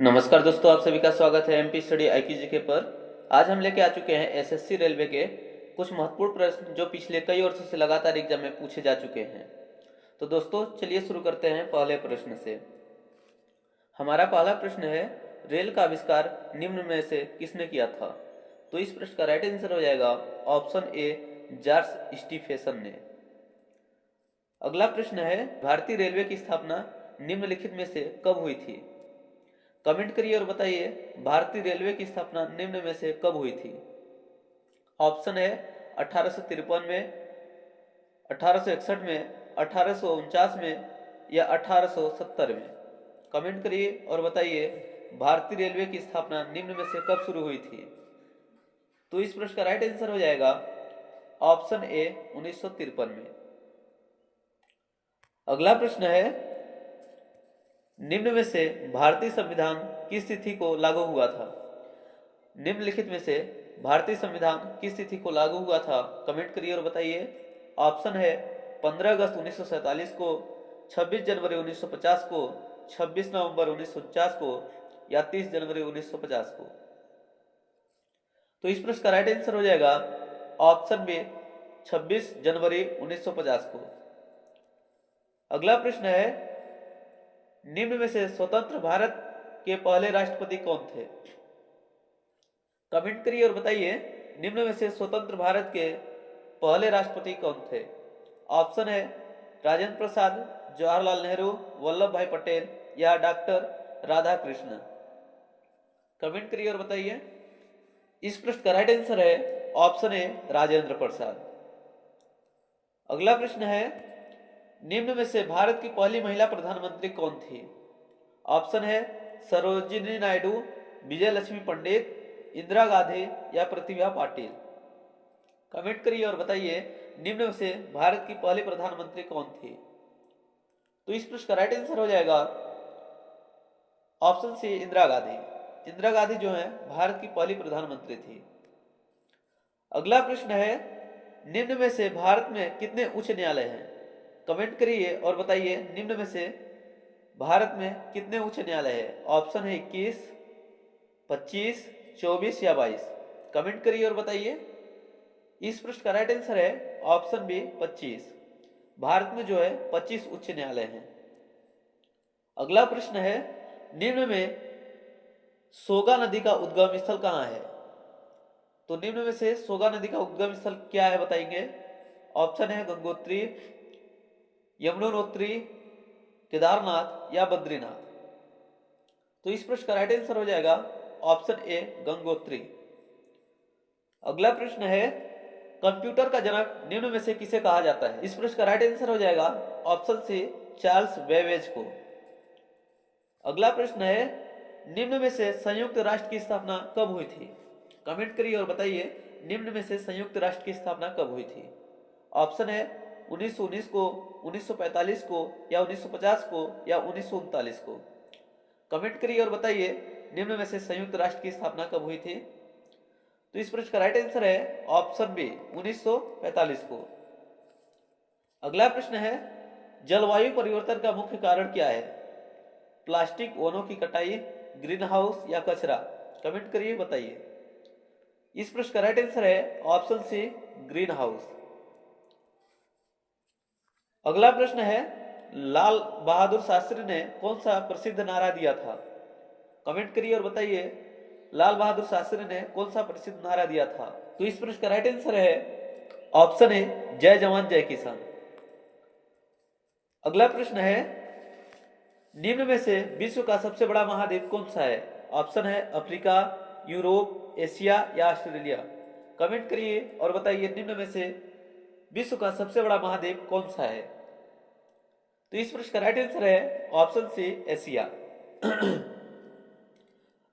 नमस्कार दोस्तों, आप सभी का स्वागत है एमपी स्टडी आईक्यूजीके पर। आज हम लेके आ चुके हैं एसएससी रेलवे के कुछ महत्वपूर्ण प्रश्न जो पिछले कई वर्षों से लगातार एग्जाम में पूछे जा चुके हैं। तो दोस्तों चलिए शुरू करते हैं पहले प्रश्न से। हमारा पहला प्रश्न है, रेल का आविष्कार निम्न में से किसने किया था? तो इस प्रश्न का राइट आंसर हो जाएगा ऑप्शन ए, जॉर्ज स्टीफेसन ने। अगला प्रश्न है, भारतीय रेलवे की स्थापना निम्नलिखित में से कब हुई थी? कमेंट करिए और बताइए भारतीय रेलवे की स्थापना निम्न में से कब हुई थी। ऑप्शन है 1853 में, 1861 में, 1849 में या 1870 में। कमेंट करिए और बताइए भारतीय रेलवे की स्थापना निम्न में से कब शुरू हुई थी। तो इस प्रश्न का राइट आंसर हो जाएगा ऑप्शन ए, 1953 में। अगला प्रश्न है, निम्न में से भारतीय संविधान किस तिथि को लागू हुआ था? निम्नलिखित में से भारतीय संविधान किस तिथि को लागू हुआ था? कमेंट करिए और बताइए। ऑप्शन है 15 अगस्त 1947 को, 26 जनवरी 1950 को, 26 नवंबर 1949 को या 30 जनवरी 1950 को। तो इस प्रश्न का राइट आंसर हो जाएगा ऑप्शन बी, 26 जनवरी 1950 को। अगला प्रश्न है, निम्न में से स्वतंत्र भारत के पहले राष्ट्रपति कौन थे? कमेंट करिए और बताइए निम्न में से स्वतंत्र भारत के पहले राष्ट्रपति कौन थे? ऑप्शन है राजेंद्र प्रसाद, जवाहरलाल नेहरू, वल्लभ भाई पटेल या डॉक्टर राधाकृष्ण। कमेंट करिए और बताइए। इस प्रश्न का राइट आंसर है ऑप्शन ए, राजेंद्र प्रसाद। अगला प्रश्न है, निम्न में से भारत की पहली महिला प्रधानमंत्री कौन थी? ऑप्शन है सरोजिनी नायडू, विजय लक्ष्मी पंडित, इंदिरा गांधी या प्रतिभा पाटिल। कमेंट करिए और बताइए निम्न में से भारत की पहली प्रधानमंत्री कौन थी? तो इस प्रश्न का राइट आंसर हो जाएगा ऑप्शन सी, इंदिरा गांधी। इंदिरा गांधी जो है भारत की पहली प्रधानमंत्री थी। अगला प्रश्न है, निम्न में से भारत में कितने उच्च न्यायालय हैं? कमेंट करिए और बताइए निम्न में से भारत में कितने उच्च न्यायालय है? ऑप्शन है 21, 25, 24 या 22। कमेंट करिए और बताइए। इस प्रश्न का राइट आंसर है ऑप्शन बी, 25। भारत में जो है 25 उच्च न्यायालय हैं। अगला प्रश्न है, निम्न में सोगा नदी का उद्गम स्थल कहाँ है? तो निम्न में से सोगा नदी का उद्गम स्थल क्या है बताएंगे। ऑप्शन है गंगोत्री, यमुनोत्री, केदारनाथ या बद्रीनाथ। तो इस प्रश्न का राइट आंसर हो जाएगा ऑप्शन ए, गंगोत्री। अगला प्रश्न है, कंप्यूटर का जनक निम्न में से किसे कहा जाता है? इस प्रश्न का राइट आंसर हो जाएगा ऑप्शन सी, चार्ल्स बेबेज को। अगला प्रश्न है, निम्न में से संयुक्त राष्ट्र की स्थापना कब हुई थी? कमेंट करिए और बताइए निम्न में से संयुक्त राष्ट्र की स्थापना कब हुई थी। ऑप्शन है 1919 को, 1945 को या 1950 को या 1939 को। कमेंट करिए और बताइए निम्न में से संयुक्त राष्ट्र की स्थापना कब हुई थी। तो इस प्रश्न का राइट आंसर है ऑप्शन बी, 1945 को। अगला प्रश्न है, जलवायु परिवर्तन का मुख्य कारण क्या है? प्लास्टिक, वनों की कटाई, ग्रीन हाउस या कचरा। कमेंट करिए बताइए। इस प्रश्न का राइट आंसर है ऑप्शन सी, ग्रीन हाउस। अगला प्रश्न है, लाल बहादुर शास्त्री ने कौन सा प्रसिद्ध नारा दिया था? कमेंट करिए और बताइए लाल बहादुर शास्त्री ने कौन सा प्रसिद्ध नारा दिया था। तो इस प्रश्न का राइट आंसर है ऑप्शन ए, जय जवान जय किसान। अगला प्रश्न है, निम्न में से विश्व का सबसे बड़ा महाद्वीप कौन सा है? ऑप्शन है अफ्रीका, यूरोप, एशिया या ऑस्ट्रेलिया। कमेंट करिए और बताइए निम्न में से विश्व का सबसे बड़ा महाद्वीप कौन सा है। तो इस प्रश्न का राइट आंसर है ऑप्शन सी, एशिया।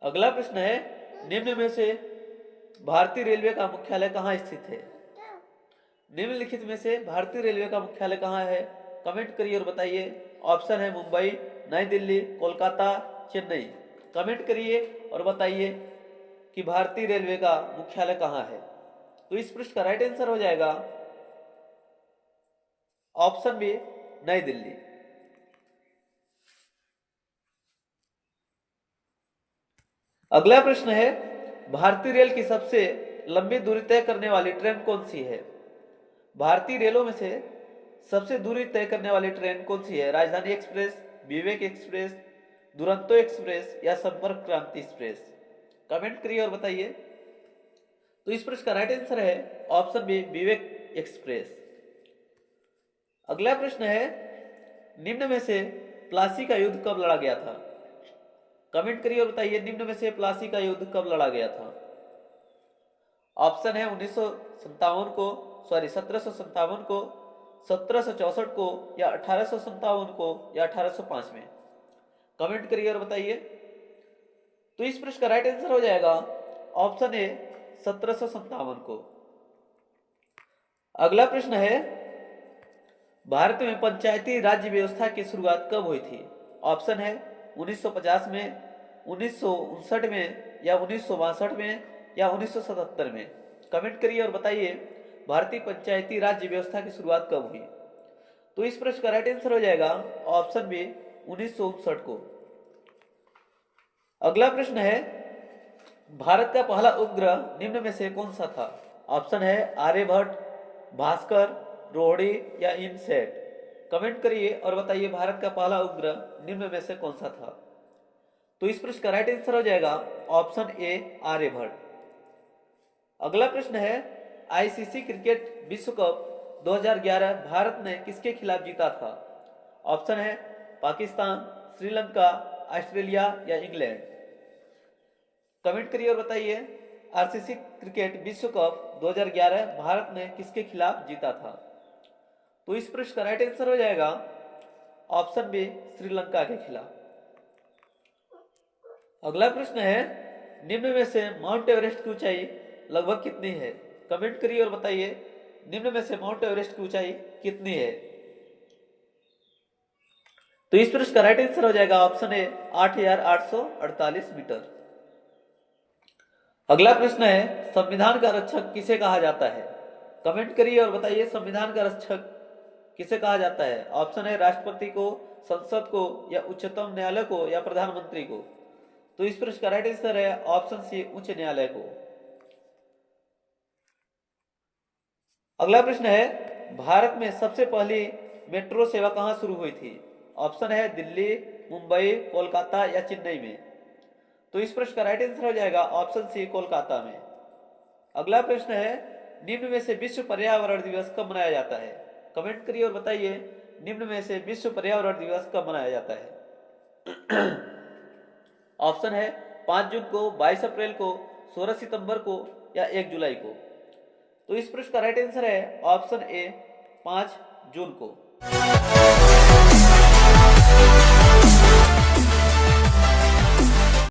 अगला प्रश्न है, निम्न में से भारतीय रेलवे का मुख्यालय कहाँ स्थित है? निम्नलिखित में से भारतीय रेलवे का मुख्यालय कहाँ है? कमेंट करिए और बताइए। ऑप्शन है मुंबई, नई दिल्ली, कोलकाता, चेन्नई। कमेंट करिए और बताइए कि भारतीय रेलवे का मुख्यालय कहाँ है। तो इस प्रश्न का राइट आंसर हो जाएगा ऑप्शन बी, नई दिल्ली। अगला प्रश्न है, भारतीय रेल की सबसे लंबी दूरी तय करने वाली ट्रेन कौन सी है? भारतीय रेलों में से सबसे दूरी तय करने वाली ट्रेन कौन सी है? राजधानी एक्सप्रेस, विवेक एक्सप्रेस, दुरंतो एक्सप्रेस या संपर्क क्रांति एक्सप्रेस? कमेंट करिए और बताइए। तो इस प्रश्न का राइट आंसर है ऑप्शन बी, विवेक एक्सप्रेस। अगला प्रश्न है, निम्न में से प्लासी का युद्ध कब लड़ा गया था? कमेंट करिए और बताइए, निम्न में से प्लासी का युद्ध कब लड़ा गया था? ऑप्शन है 1757 को, 1764 को या 1857 को या 1805 में? कमेंट करिए और बताइए। तो इस प्रश्न का राइट आंसर हो जाएगा ऑप्शन ए, 1757 को। अगला प्रश्न है, भारत में पंचायती राज्य व्यवस्था की शुरुआत कब हुई थी? ऑप्शन है 1950 में, 1959 में या 1962 में या 1977 में? कमेंट करिए और बताइए भारतीय पंचायती राज्य व्यवस्था की शुरुआत कब हुई? तो इस प्रश्न का राइट आंसर हो जाएगा ऑप्शन बी, 1959 को। अगला प्रश्न है, भारत का पहला उपग्रह निम्न में से कौन सा था? ऑप्शन है आर्यभट्ट, भास्कर, रोहिणी या इनसैट? कमेंट करिए और बताइए भारत का पहला उपग्रह निम्न में से कौन सा था? तो इस प्रश्न का राइट आंसर हो जाएगा ऑप्शन ए, आर्यभट्ट। अगला प्रश्न है, आईसीसी क्रिकेट विश्व कप 2011 भारत ने किसके खिलाफ जीता था? ऑप्शन है पाकिस्तान, श्रीलंका, ऑस्ट्रेलिया या इंग्लैंड? कमेंट करिए और बताइए आईसीसी क्रिकेट विश्व कप 2011 भारत ने किसके खिलाफ जीता था? तो इस प्रश्न का राइट आंसर हो जाएगा ऑप्शन बी, श्रीलंका के खिलाफ। अगला प्रश्न है, निम्न में से माउंट एवरेस्ट की ऊंचाई लगभग कितनी है? कमेंट करिए और बताइए निम्न में से माउंट एवरेस्ट की ऊंचाई कितनी है? तो इस प्रश्न का राइट आंसर हो जाएगा ऑप्शन ए, 8,848 मीटर। अगला प्रश्न है, संविधान का रक्षक किसे कहा जाता है? कमेंट करिए और बताइए संविधान का रक्षक किसे कहा जाता है? ऑप्शन है राष्ट्रपति को, संसद को या उच्चतम न्यायालय को या प्रधानमंत्री को? तो इस प्रश्न का राइट आंसर है ऑप्शन सी, उच्च न्यायालय को। अगला प्रश्न है, भारत में सबसे पहली मेट्रो सेवा कहां शुरू हुई थी? ऑप्शन है दिल्ली, मुंबई, कोलकाता या चेन्नई में? तो इस प्रश्न का राइट आंसर हो जाएगा ऑप्शन सी, कोलकाता में। अगला प्रश्न है, निम्न में से विश्व पर्यावरण दिवस कब मनाया जाता है? कमेंट करिए और बताइए निम्न में से विश्व पर्यावरण दिवस कब मनाया जाता है? ऑप्शन है 5 जून को, 22 अप्रैल को, 16 सितंबर को या 1 जुलाई को? तो इस प्रश्न का राइट आंसर है ऑप्शन ए, 5 जून को।